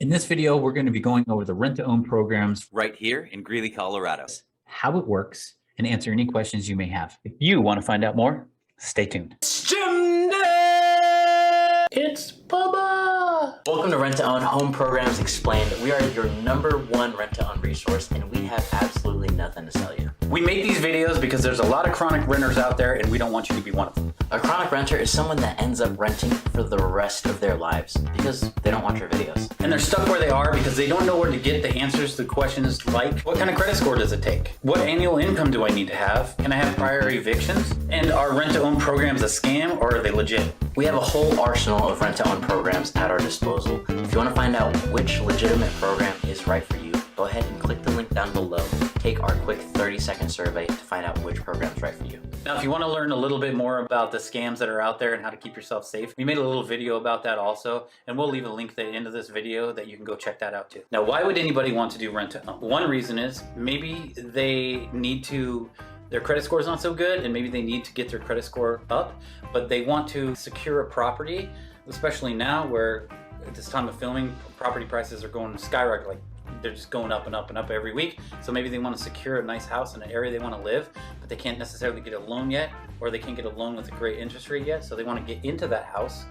In this video, we're going to be going over the rent-to-own programs, right here in Greeley, Colorado. how it works, and answer any questions you may have. If you want to find out more, stay tuned. It's Bubba! Welcome to Rent-to-Own Home Programs Explained. We are your #1 rent-to-own resource, and we have absolutely nothing to sell you. We make these videos because there's a lot of chronic renters out there, and we don't want you to be one of them. A chronic renter is someone that ends up renting for the rest of their lives because they don't watch your videos. And they're stuck where they are because they don't know where to get the answers to questions like, what kind of credit score does it take? What annual income do I need to have? Can I have prior evictions? And are rent-to-own programs a scam, or are they legit? We have a whole arsenal of rent-to-own programs at our disposal. If you want to find out which legitimate program is right for you, go ahead and click the link down below. Take our quick 30-second survey to find out which program is right for you. Now, if you want to learn a little bit more about the scams that are out there and how to keep yourself safe, we made a little video about that also, and we'll leave a link at the end of this video that you can go check that out too. Now, why would anybody want to do rent-to-own? One reason is maybe they need to, their credit score is not so good, and maybe they need to get their credit score up, but they want to secure a property, especially now where at this time of filming, property prices are going skyrocket, like they're just going up and up and up every week. So maybe they want to secure a nice house in an area they want to live, but they can't necessarily get a loan yet, or they can't get a loan with a great interest rate yet. So they want to get into that house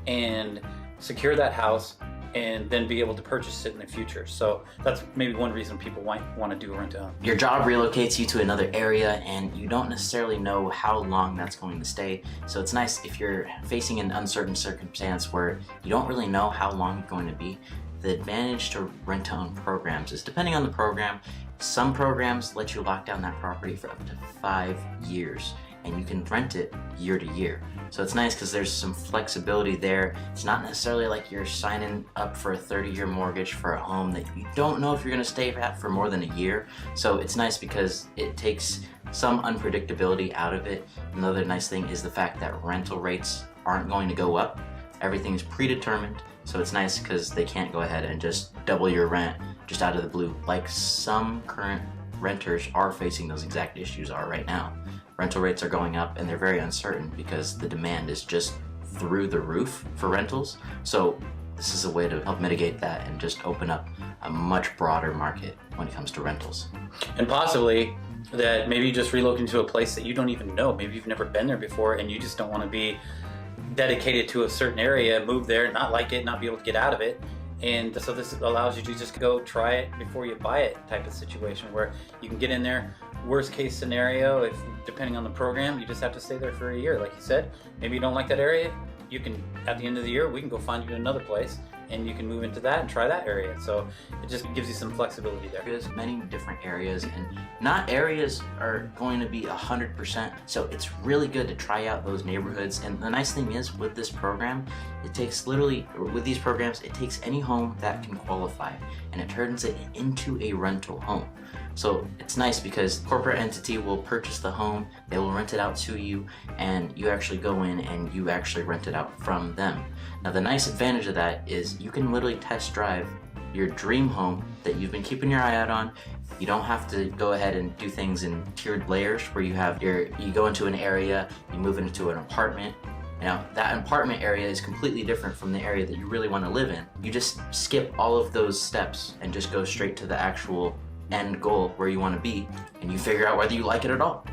and secure that house and then be able to purchase it in the future. So that's maybe one reason people might want to do a rent-to-own. Your job relocates you to another area and you don't necessarily know how long that's going to stay. So it's nice if you're facing an uncertain circumstance where you don't really know how long it's going to be. The advantage to rent-to-own programs is, depending on the program, some programs let you lock down that property for up to 5 years and you can rent it year to year. So it's nice because there's some flexibility there. It's not necessarily like you're signing up for a 30-year mortgage for a home that you don't know if you're gonna stay at for more than a year. So it's nice because it takes some unpredictability out of it. Another nice thing is the fact that rental rates aren't going to go up. Everything's predetermined. So it's nice because they can't go ahead and just double your rent just out of the blue, like some current renters are facing those exact issues are right now. Rental rates are going up and they're very uncertain because the demand is just through the roof for rentals. So this is a way to help mitigate that and just open up a much broader market when it comes to rentals. And possibly that maybe you just relocate to a place that you don't even know. Maybe you've never been there before and you just don't want to be dedicated to a certain area, move there, not like it, not be able to get out of it. And so this allows you to just go try it before you buy it type of situation where you can get in there. Worst case scenario, if depending on the program, you just have to stay there for a year. Like you said, maybe you don't like that area, you can, at the end of the year, we can go find you another place and you can move into that and try that area. So it just gives you some flexibility there. There's many different areas and not areas are going to be 100%. So it's really good to try out those neighborhoods. And the nice thing is with this program, it takes with these programs, it takes any home that can qualify and it turns it into a rental home. So it's nice because the corporate entity will purchase the home, they will rent it out to you, and you actually go in and you actually rent it out from them. Now the nice advantage of that is you can literally test drive your dream home that you've been keeping your eye out on. You don't have to go ahead and do things in tiered layers where you go into an area, you move into an apartment. Now that apartment area is completely different from the area that you really want to live in. You just skip all of those steps and just go straight to the actual end goal where you want to be, and you figure out whether you like it at all.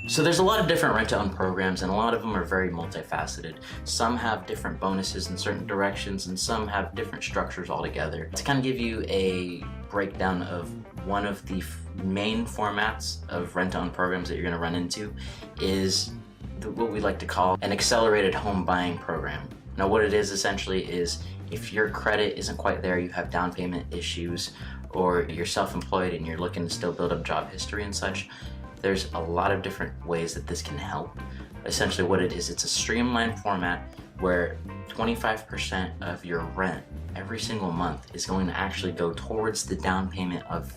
So there's a lot of different rent-to-own programs and a lot of them are very multifaceted. Some have different bonuses in certain directions and some have different structures altogether. To kind of give you a breakdown of one of the main formats of rent-to-own programs that you're going to run into is what we like to call an accelerated home buying program. Now what it is essentially is if your credit isn't quite there, you have down payment issues, or you're self-employed and you're looking to still build up job history and such, there's a lot of different ways that this can help. Essentially what it is, it's a streamlined format where 25% of your rent every single month is going to actually go towards the down payment of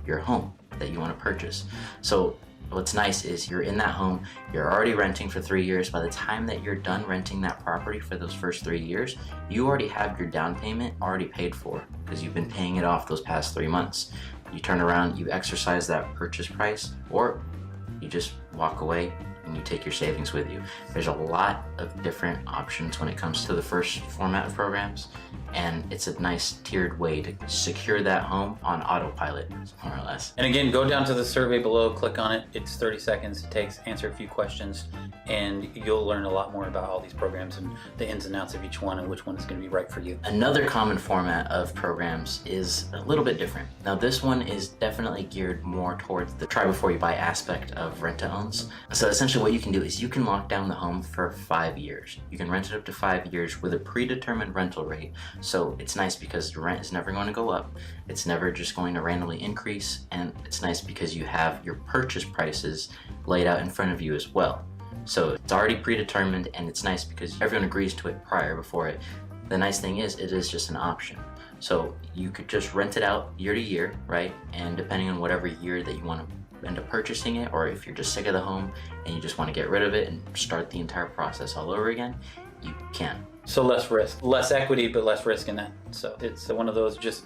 your home that you want to purchase. So what's nice is you're in that home, you're already renting for 3 years. By the time that you're done renting that property for those first 3 years, you already have your down payment already paid for because you've been paying it off those past 3 months. You turn around, you exercise that purchase price, or you just walk away and you take your savings with you. There's a lot of different options when it comes to the first format of programs, and it's a nice tiered way to secure that home on autopilot, more or less. And again, go down to the survey below, click on it. It's 30 seconds. It takes, answer a few questions, and you'll learn a lot more about all these programs and the ins and outs of each one and which one is going to be right for you. Another common format of programs is a little bit different. Now this one is definitely geared more towards the try before you buy aspect of rent-to-owns. So essentially what you can do is you can lock down the home for 5 years. You can rent it up to 5 years with a predetermined rental rate. So it's nice because the rent is never going to go up. It's never just going to randomly increase. And it's nice because you have your purchase prices laid out in front of you as well. So it's already predetermined, and it's nice because everyone agrees to it before it. The nice thing is it is just an option. So you could just rent it out year to year, right? And depending on whatever year that you want to end up purchasing it, or if you're just sick of the home and you just want to get rid of it and start the entire process all over again, you can. So less risk, less equity, but less risk in that. So it's one of those just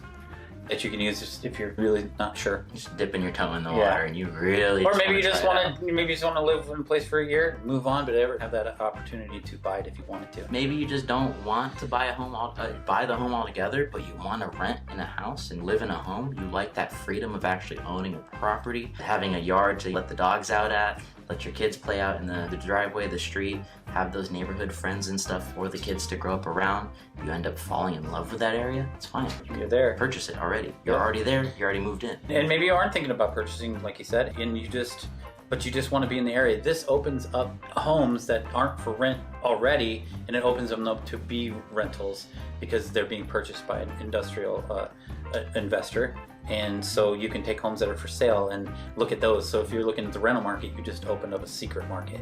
that you can use just if you're really not sure. Just dipping your toe in the Yeah. water and you really Or maybe you just wanna try want to live in a place for a year, move on, but ever have that opportunity to buy it if you wanted to. Maybe you just don't want to buy a home, buy the home altogether, but you want to rent in a house and live in a home. You like that freedom of actually owning a property, having a yard to let the dogs out at, let your kids play out in the driveway, the street, have those neighborhood friends and stuff for the kids to grow up around. You end up falling in love with that area, it's fine. You're there. Purchase it already. You're already there, you already moved in. And maybe you aren't thinking about purchasing, like you said, and you just want to be in the area. This opens up homes that aren't for rent already, and it opens them up to be rentals because they're being purchased by an industrial investor. And so you can take homes that are for sale and look at those. So if you're looking at the rental market, you just opened up a secret market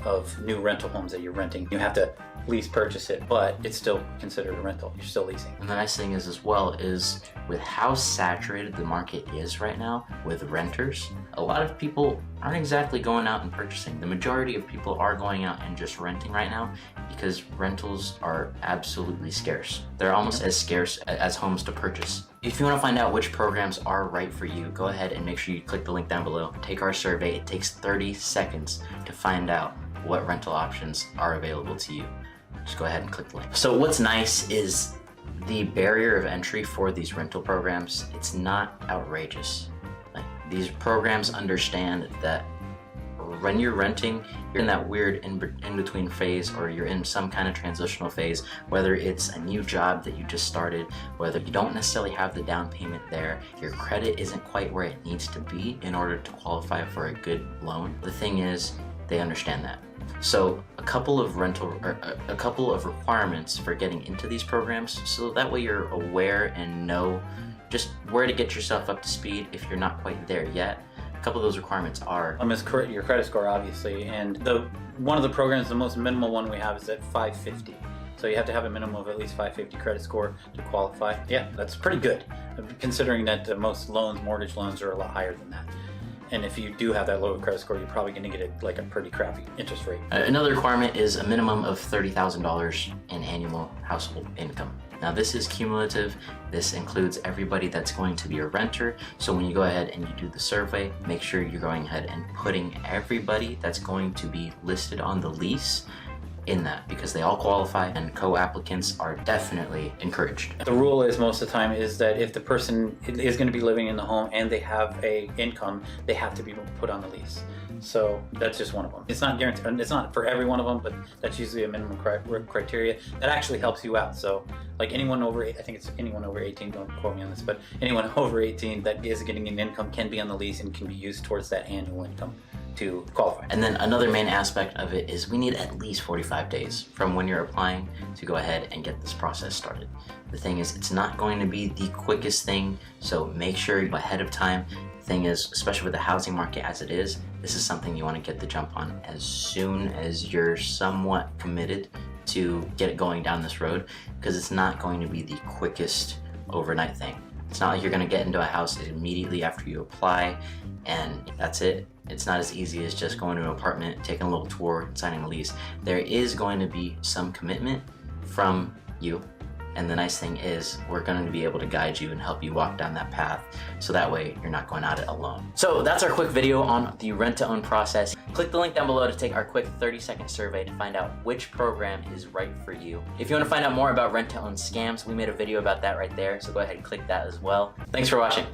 of new rental homes that you're renting. You have to lease purchase it, but it's still considered a rental. You're still leasing. And the nice thing is as well is with how saturated the market is right now with renters, a lot of people aren't exactly going out and purchasing. The majority of people are going out and just renting right now because rentals are absolutely scarce. They're almost as scarce as homes to purchase. If you want to find out which programs are right for you, go ahead and make sure you click the link down below. Take our survey. It takes 30 seconds to find out what rental options are available to you. Just go ahead and click the link. So what's nice is the barrier of entry for these rental programs, it's not outrageous. Like, these programs understand that when you're renting, you're in that weird in-between phase, or you're in some kind of transitional phase, whether it's a new job that you just started, whether you don't necessarily have the down payment there, your credit isn't quite where it needs to be in order to qualify for a good loan. The thing is, they understand that. So a couple of requirements for getting into these programs, so that way you're aware and know just where to get yourself up to speed if you're not quite there yet. A couple of those requirements are Your credit score, obviously, and one of the programs, the most minimal one we have, is at 550. So you have to have a minimum of at least 550 credit score to qualify. Yeah, that's pretty good, considering that most mortgage loans are a lot higher than that. And if you do have that lower credit score, you're probably going to get a pretty crappy interest rate. Another requirement is a minimum of $30,000 in annual household income. Now this is cumulative. This includes everybody that's going to be a renter. So when you go ahead and you do the survey, make sure you're going ahead and putting everybody that's going to be listed on the lease in that, because they all qualify and co-applicants are definitely encouraged. The rule is most of the time is that if the person is going to be living in the home and they have a income, they have to be put on the lease. So that's just one of them. It's not guaranteed. It's not for every one of them, but that's usually a minimum criteria that actually helps you out. So like anyone over, I think it's anyone over 18, don't quote me on this, but anyone over 18 that is getting an income can be on the lease and can be used towards that annual income to qualify. And then another main aspect of it is we need at least 45 days from when you're applying to go ahead and get this process started. The thing is, it's not going to be the quickest thing, so make sure you're ahead of time. The thing is, especially with the housing market as it is, this is something you want to get the jump on as soon as you're somewhat committed to get it going down this road, because it's not going to be the quickest overnight thing. It's not like you're going to get into a house immediately after you apply and that's it. It's not as easy as just going to an apartment, taking a little tour, and signing a lease. There is going to be some commitment from you And the nice thing is we're going to be able to guide you and help you walk down that path, so that way you're not going at it alone. So that's our quick video on the rent-to-own process. Click the link down below to take our quick 30-second survey to find out which program is right for you. If you want to find out more about rent-to-own scams, we made a video about that right there, so go ahead and click that as well. Thanks for watching.